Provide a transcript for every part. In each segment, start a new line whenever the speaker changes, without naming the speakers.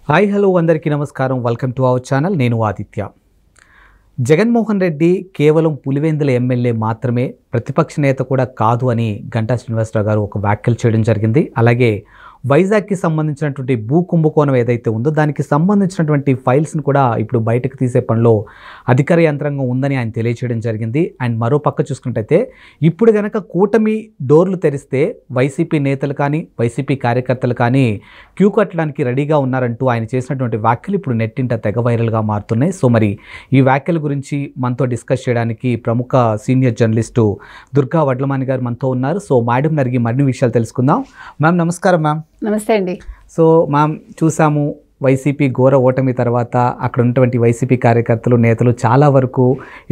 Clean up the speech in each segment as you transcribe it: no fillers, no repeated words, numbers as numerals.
Hi hello అందరికీ నమస్కారం. Welcome to our channel. నేను ఆదిత్య. జగన్మోహన్ రెడ్డి కేవలం పులివెందుల ఎమ్మెల్యే మాత్రమే, ప్రతిపక్ష నేత కూడా కాదు అని గంటా శ్రీనివాసరావు గారు ఒక వ్యాఖ్యలు చేయడం జరిగింది. అలాగే వైజాగ్కి సంబంధించినటువంటి భూ కుంభకోణం ఏదైతే ఉందో దానికి సంబంధించినటువంటి ఫైల్స్ని కూడా ఇప్పుడు బయటకు తీసే పనిలో అధికార యంత్రాంగం ఉందని ఆయన తెలియచేయడం జరిగింది. అండ్ మరో పక్క చూసుకుంటే ఇప్పుడు కనుక కూటమి డోర్లు తెరిస్తే వైసీపీ నేతలు కానీ వైసీపీ కార్యకర్తలు కానీ క్యూ కట్టడానికి రెడీగా ఉన్నారంటూ ఆయన చేసినటువంటి వ్యాఖ్యలు ఇప్పుడు నెట్టింట తెగ వైరల్గా మారుతున్నాయి. సో మరి ఈ వ్యాఖ్యల గురించి మనతో డిస్కస్ చేయడానికి ప్రముఖ సీనియర్ జర్నలిస్టు దుర్గా వడ్లమాని గారు మనతో ఉన్నారు. సో మేడం అడిగి మరిన్ని విషయాలు తెలుసుకుందాం. మ్యామ్ నమస్కారం. మ్యామ్
నమస్తే అండి.
సో మ్యామ్, చూసాము వైసీపీ ఘోర ఓటమి తర్వాత అక్కడ ఉన్నటువంటి వైసీపీ కార్యకర్తలు నేతలు చాలా వరకు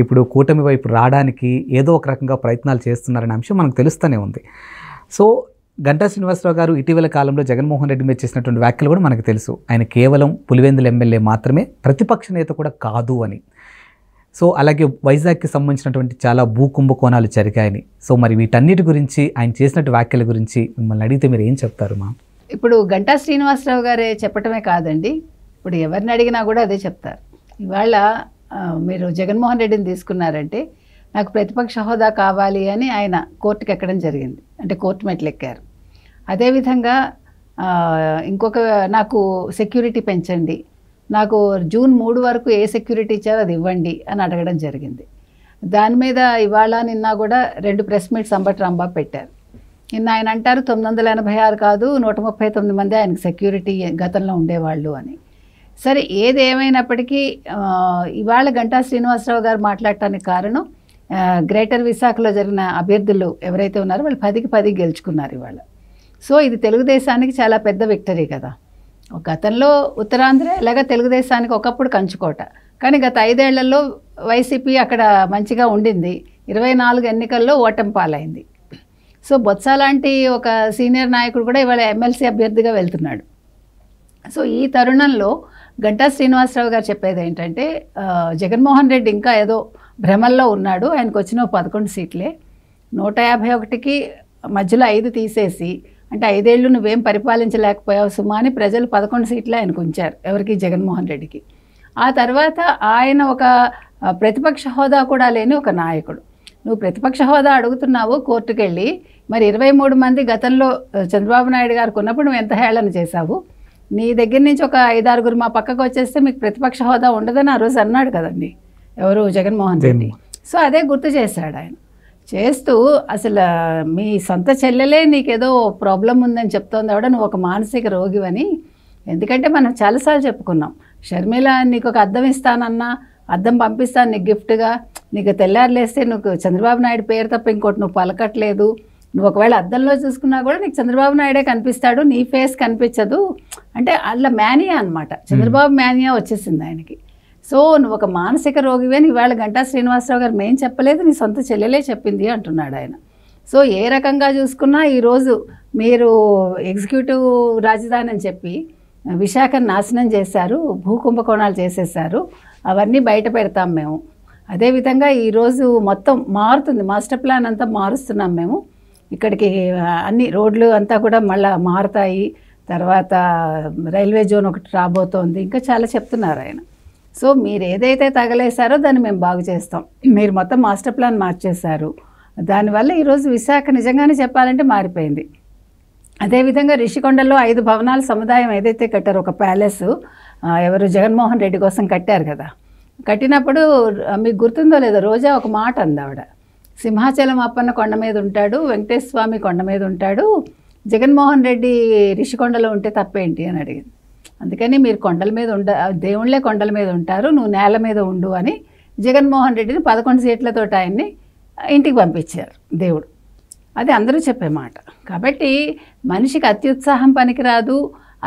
ఇప్పుడు కూటమి వైపు రావడానికి ఏదో ఒక రకంగా ప్రయత్నాలు చేస్తున్నారనే అంశం మనకు తెలుస్తూనే ఉంది. సో గంటా శ్రీనివాసరావు గారు ఇటీవల కాలంలో జగన్మోహన్ రెడ్డి మీద చేసినటువంటి వ్యాఖ్యలు కూడా మనకు తెలుసు. ఆయన కేవలం పులివెందుల ఎమ్మెల్యే మాత్రమే, ప్రతిపక్ష నేత కూడా కాదు అని. సో అలాగే వైజాగ్కి సంబంధించినటువంటి చాలా భూ కుంభకోణాలు జరిగాయని. సో మరి వీటన్నిటి గురించి ఆయన చేసినటువంటి వ్యాఖ్యల గురించి మిమ్మల్ని అడిగితే మీరు ఏం చెప్తారు మా?
ఇప్పుడు గంటా శ్రీనివాసరావు గారే చెప్పటమే కాదండి, ఇప్పుడు ఎవరిని అడిగినా కూడా అదే చెప్తారు. ఇవాళ మీరు జగన్మోహన్ రెడ్డిని తీసుకున్నారంటే నాకు ప్రతిపక్ష హోదా కావాలి అని ఆయన కోర్టుకు ఎక్కడం జరిగింది, అంటే కోర్టు మెట్లు ఎక్కారు. అదేవిధంగా ఇంకొక నాకు సెక్యూరిటీ పెంచండి, నాకు జూన్ 3 వరకు ఏ సెక్యూరిటీ ఇచ్చారో అది ఇవ్వండి అని అడగడం జరిగింది. దాని మీద ఇవాళ నిన్న కూడా 2 ప్రెస్ మీట్స్ అంబటి రాంబాబు పెట్టారు. నిన్న ఆయన అంటారు 986 కాదు 139 మంది ఆయనకు సెక్యూరిటీ గతంలో ఉండేవాళ్ళు అని. సరే, ఏది ఏమైనప్పటికీ ఇవాళ గంటా శ్రీనివాసరావు గారు మాట్లాడటానికి కారణం గ్రేటర్ విశాఖలో జరిగిన అభ్యర్థులు ఎవరైతే ఉన్నారో వాళ్ళు 10కి 10 గెలుచుకున్నారు ఇవాళ. సో ఇది తెలుగుదేశానికి చాలా పెద్ద విక్టరీ కదా. గతంలో ఉత్తరాంధ్ర ఎలాగ తెలుగుదేశానికి ఒకప్పుడు కంచుకోట, కానీ గత 5 ఏళ్లలో వైసీపీ అక్కడ మంచిగా ఉండింది. 24 ఎన్నికల్లో ఓటమి పాలైంది. సో బొత్స లాంటి ఒక సీనియర్ నాయకుడు కూడా ఇవాళ ఎమ్మెల్సీ అభ్యర్థిగా వెళ్తున్నాడు. సో ఈ తరుణంలో గంటా శ్రీనివాసరావు గారు చెప్పేది ఏంటంటే జగన్మోహన్ రెడ్డి ఇంకా ఏదో భ్రమల్లో ఉన్నాడు, ఆయనకు వచ్చిన 11 సీట్లే, 151కి మధ్యలో 5 తీసేసి, అంటే 5 ఏళ్ళు నువ్వేం పరిపాలించలేకపోయావు సుమా అని ప్రజలు 11 సీట్లు ఆయనకు ఉంచారు, ఎవరికి? జగన్మోహన్ రెడ్డికి. ఆ తర్వాత ఆయన ఒక ప్రతిపక్ష హోదా కూడా లేని ఒక నాయకుడు. నువ్వు ప్రతిపక్ష హోదా అడుగుతున్నావు కోర్టుకు వెళ్ళి, మరి 23 మంది గతంలో చంద్రబాబు నాయుడు గారికి ఉన్నప్పుడు నువ్వు ఎంత హేళన చేశావు? నీ దగ్గర నుంచి ఒక 5-6 మా పక్కకు వచ్చేస్తే మీకు ప్రతిపక్ష హోదా ఉండదని ఆ రోజు అన్నాడు కదండి ఎవరు? జగన్మోహన్ రెడ్డి. సో అదే గుర్తు చేశాడు ఆయన. చేస్తూ అసలు మీ సొంత చెల్లెలే నీకేదో ప్రాబ్లం ఉందని చెప్తోంది ఆవిడ, నువ్వు ఒక మానసిక రోగివని. ఎందుకంటే మనం చాలాసార్లు చెప్పుకున్నాం, షర్మిల నీకు ఒక అద్దం ఇస్తానన్నా, అద్దం పంపిస్తాను నీకు గిఫ్ట్గా, నీకు తెల్లారులేస్తే నువ్వు చంద్రబాబు నాయుడు పేరు తప్ప ఇంకోటి నువ్వు పలకట్లేదు, నువ్వు ఒకవేళ అద్దంలో చూసుకున్నా కూడా నీకు చంద్రబాబు నాయుడే కనిపిస్తాడు, నీ ఫేస్ కనిపించదు. అంటే అలా మేనియా అనమాట, చంద్రబాబు మేనియా వచ్చేసింది ఆయనకి. సో నువ్వు ఒక మానసిక రోగివే అని ఇవాళ గంటా శ్రీనివాసరావు గారు మేం చెప్పలేదు, నీ సొంత చెల్లెలే చెప్పింది అంటున్నాడు ఆయన. సో ఏ రకంగా చూసుకున్నా ఈరోజు మీరు ఎగ్జిక్యూటివ్ రాజధాని అని చెప్పి విశాఖను నాశనం చేశారు, భూ కుంభకోణాలు చేసేసారు, అవన్నీ బయట పెడతాం మేము. అదేవిధంగా ఈరోజు మొత్తం మారుతుంది, మాస్టర్ ప్లాన్ అంతా మారుస్తున్నాం మేము. ఇక్కడికి అన్ని రోడ్లు అంతా కూడా మళ్ళీ మారుతాయి, తర్వాత రైల్వే జోన్ ఒకటి రాబోతోంది, ఇంకా చాలా చెప్తున్నారు ఆయన. సో మీరు ఏదైతే తగలేశారో దాన్ని మేము బాగు చేస్తాం, మీరు మొత్తం మాస్టర్ ప్లాన్ మార్చేశారు. దానివల్ల ఈరోజు విశాఖ నిజంగానే చెప్పాలంటే మారిపోయింది. అదేవిధంగా రిషికొండలో 5 భవనాల సముదాయం ఏదైతే కట్టారో, ఒక ప్యాలెస్ ఎవరు జగన్మోహన్ రెడ్డి కోసం కట్టారు కదా, కట్టినప్పుడు మీకు గుర్తుందో లేదో రోజా ఒక మాట అంది ఆవిడ, సింహాచలం అప్పన్న కొండ మీద ఉంటాడు, వెంకటేశ్వర స్వామి కొండ మీద ఉంటాడు, జగన్మోహన్ రెడ్డి రిషికొండలో ఉంటే తప్పేంటి అని అడిగింది. అందుకని మీరు కొండల మీద దేవుళ్ళే కొండల మీద ఉంటారు, నువ్వు నేల మీద ఉండు అని జగన్మోహన్ రెడ్డిని 11 సీట్లతో ఆయన్ని ఇంటికి పంపించారు దేవుడు. అది అందరూ చెప్పే మాట. కాబట్టి మనిషికి అత్యుత్సాహం పనికిరాదు,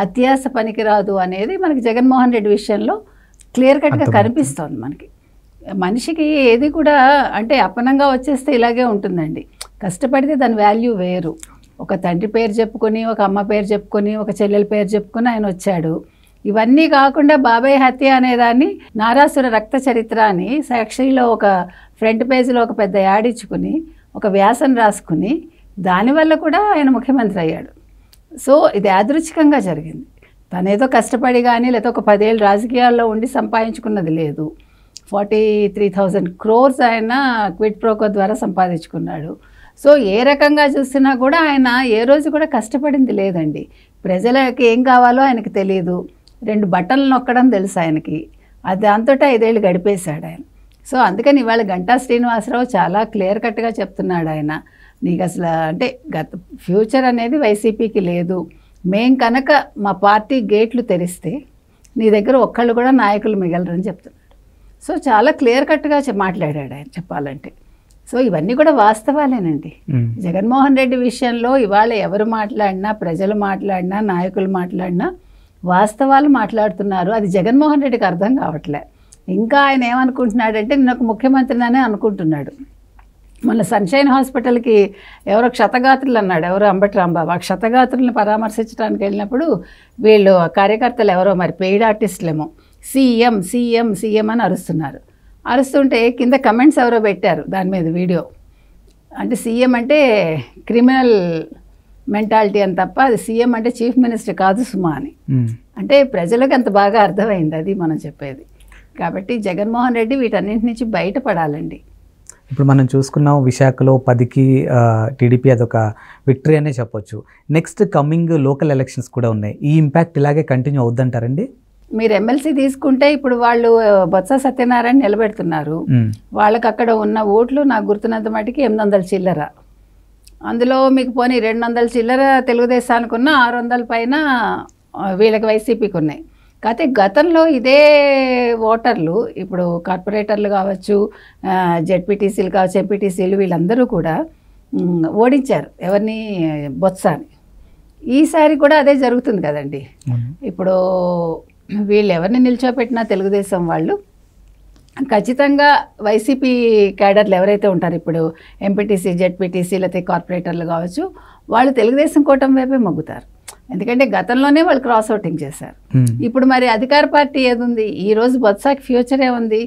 అత్యాస పనికిరాదు అనేది మనకి జగన్మోహన్ రెడ్డి విషయంలో క్లియర్ కట్గా కనిపిస్తోంది మనకి. మనిషికి ఏది కూడా అంటే అప్పనంగా వచ్చేస్తే ఇలాగే ఉంటుందండి, కష్టపడితే దాని వాల్యూ వేరు. ఒక తండ్రి పేరు చెప్పుకొని, ఒక అమ్మ పేరు చెప్పుకొని, ఒక చెల్లెల పేరు చెప్పుకొని ఆయన వచ్చాడు. ఇవన్నీ కాకుండా బాబాయ్ హత్య అనేదాన్ని నారాసుర రక్త చరిత్ర అని సాక్షిలో ఒక ఫ్రంట్ పేజీలో ఒక పెద్ద యాడ్ ఇచ్చుకుని ఒక వ్యాసం రాసుకుని దానివల్ల కూడా ఆయన ముఖ్యమంత్రి అయ్యాడు. సో ఇది యాదృచ్ఛికంగా జరిగింది. తనేదో కష్టపడి కానీ లేకపోతే ఒక 10 ఏళ్ళు రాజకీయాల్లో ఉండి సంపాదించుకున్నది లేదు. 43,000 crores ఆయన క్విడ్ ప్రోకో ద్వారా సంపాదించుకున్నాడు. సో ఏ రకంగా చూసినా కూడా ఆయన ఏ రోజు కూడా కష్టపడింది లేదండి. ప్రజలకి ఏం కావాలో ఆయనకి తెలియదు. 2 బటన్లు నొక్కడం తెలుసు ఆయనకి. అది దాంతో 5 ఏళ్ళు గడిపేశాడు ఆయన. సో అందుకని ఇవాళ గంటా శ్రీనివాసరావు చాలా క్లియర్ కట్గా చెప్తున్నాడు ఆయన, నీకు అసలు అంటే ఫ్యూచర్ అనేది వైసీపీకి లేదు, మేం కనుక మా పార్టీ గేట్లు తెరిస్తే నీ దగ్గర ఒక్కళ్ళు కూడా నాయకులు మిగలరని చెప్తున్నాడు. సో చాలా క్లియర్ కట్గా మాట్లాడాడు ఆయన చెప్పాలంటే. సో ఇవన్నీ కూడా వాస్తవాలేనండి. జగన్మోహన్ రెడ్డి విషయంలో ఇవాళ ఎవరు మాట్లాడినా, ప్రజలు మాట్లాడినా, నాయకులు మాట్లాడినా వాస్తవాలు మాట్లాడుతున్నారు. అది జగన్మోహన్ రెడ్డికి అర్థం కావట్లే. ఇంకా ఆయన ఏమనుకుంటున్నాడంటే నేను ఒక ముఖ్యమంత్రిననే అనుకుంటున్నాడు. మన సన్షైన్ హాస్పిటల్కి ఎవరో క్షతగాత్రులు అన్నాడు, ఎవరో అంబటి రాంబాబు. ఆ క్షతగాత్రులను పరామర్శించడానికి వెళ్ళినప్పుడు వీళ్ళు కార్యకర్తలు ఎవరో మరి పెయిడ్ ఆర్టిస్టులేమో సీఎం సీఎం సీఎం అని అరుస్తున్నారు. అరుస్తుంటే కింద కమెంట్స్ ఎవరో పెట్టారు దాని మీద వీడియో. అంటే సీఎం అంటే క్రిమినల్ మెంటాలిటీ అని తప్ప అది సీఎం అంటే చీఫ్ మినిస్టర్ కాదు సుమా అని. అంటే ప్రజలకు అంత బాగా అర్థమైంది, అది మనం చెప్పేది. కాబట్టి జగన్మోహన్ రెడ్డి వీటన్నింటి నుంచి బయటపడాలండి.
ఇప్పుడు మనం చూసుకున్నాం విశాఖలో 10కి టీడీపీ అదొక విక్టరీ అనే చెప్పొచ్చు. నెక్స్ట్ కమింగ్ లోకల్ ఎలక్షన్స్ కూడా ఉన్నాయి. ఈ ఇంపాక్ట్ ఇలాగే కంటిన్యూ అవుద్దంటారండి?
మీరు ఎమ్మెల్సీ తీసుకుంటే ఇప్పుడు వాళ్ళు బొత్స సత్యనారాయణ నిలబెడుతున్నారు. వాళ్ళకి అక్కడ ఉన్న ఓట్లు నాకు గుర్తున్నంత మటుకి 800 చిల్లర. అందులో మీకు పోనీ 200 చిల్లర తెలుగుదేశానికి ఉన్న, 600 పైన వీళ్ళకి వైసీపీకి ఉన్నాయి. కాకపోతే గతంలో ఇదే ఓటర్లు ఇప్పుడు కార్పొరేటర్లు కావచ్చు, జెడ్పీటీసీలు కావచ్చు, ఎంపీటీసీలు వీళ్ళందరూ కూడా ఓడించారు ఎవరిని, బొత్సాని. ఈసారి కూడా అదే జరుగుతుంది కదండి. ఇప్పుడు వీళ్ళు ఎవరిని నిల్చోపెట్టినా తెలుగుదేశం వాళ్ళు ఖచ్చితంగా వైసీపీ క్యాడర్లు ఎవరైతే ఉంటారో ఇప్పుడు ఎంపీటీసీ, జెడ్పీటీసీ లేకపోతే కార్పొరేటర్లు కావచ్చు, వాళ్ళు తెలుగుదేశం కూటమి వైపే మొగ్గుతారు. ఎందుకంటే గతంలోనే వాళ్ళు క్రాస్ అవుటింగ్ చేశారు. ఇప్పుడు మరి అధికార పార్టీ ఏదుంది? ఈరోజు బొత్సాకి ఫ్యూచర్ ఏముంది?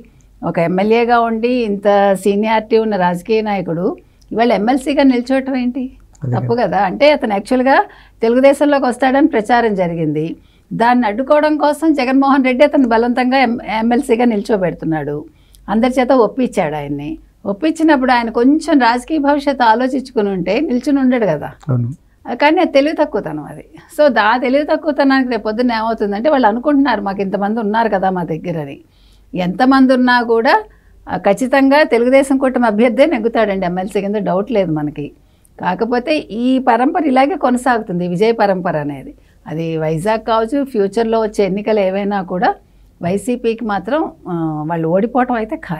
ఒక ఎమ్మెల్యేగా ఉండి ఇంత సీనియారిటీ ఉన్న రాజకీయ నాయకుడు ఇవాళ ఎమ్మెల్సీగా నిల్చోవటం ఏంటి? తప్పు కదా. అంటే అతను యాక్చువల్గా తెలుగుదేశంలోకి వస్తాడని ప్రచారం జరిగింది. దాన్ని అడ్డుకోవడం కోసం జగన్మోహన్ రెడ్డి అతను బలవంతంగా ఎమ్మెల్సీగా నిల్చోబెడుతున్నాడు. అందరి చేత ఒప్పించాడు ఆయన్ని. ఒప్పించినప్పుడు ఆయన కొంచెం రాజకీయ భవిష్యత్తు ఆలోచించుకుని ఉంటే నిల్చుని ఉండడు కదా. కానీ అది తెలివి తక్కువతనం అది. సో తెలివి తక్కువతనానికి రేపు పొద్దున్న ఏమవుతుందంటే వాళ్ళు అనుకుంటున్నారు మాకు ఇంతమంది ఉన్నారు కదా మా దగ్గరని. ఎంతమంది ఉన్నా కూడా ఖచ్చితంగా తెలుగుదేశం కూటమి అభ్యర్థే నెగ్గుతాడండి ఎమ్మెల్సీ కింద, డౌట్ లేదు మనకి. కాకపోతే ఈ పరంపర ఇలాగే కొనసాగుతుంది, విజయ పరంపర అనేది. అది వైజాగ్ కావచ్చు, ఫ్యూచర్లో వచ్చే ఎన్నికలు ఏవైనా కూడా వైసీపీకి మాత్రం వాళ్ళు ఓడిపోవటం అయితే ఖాయం.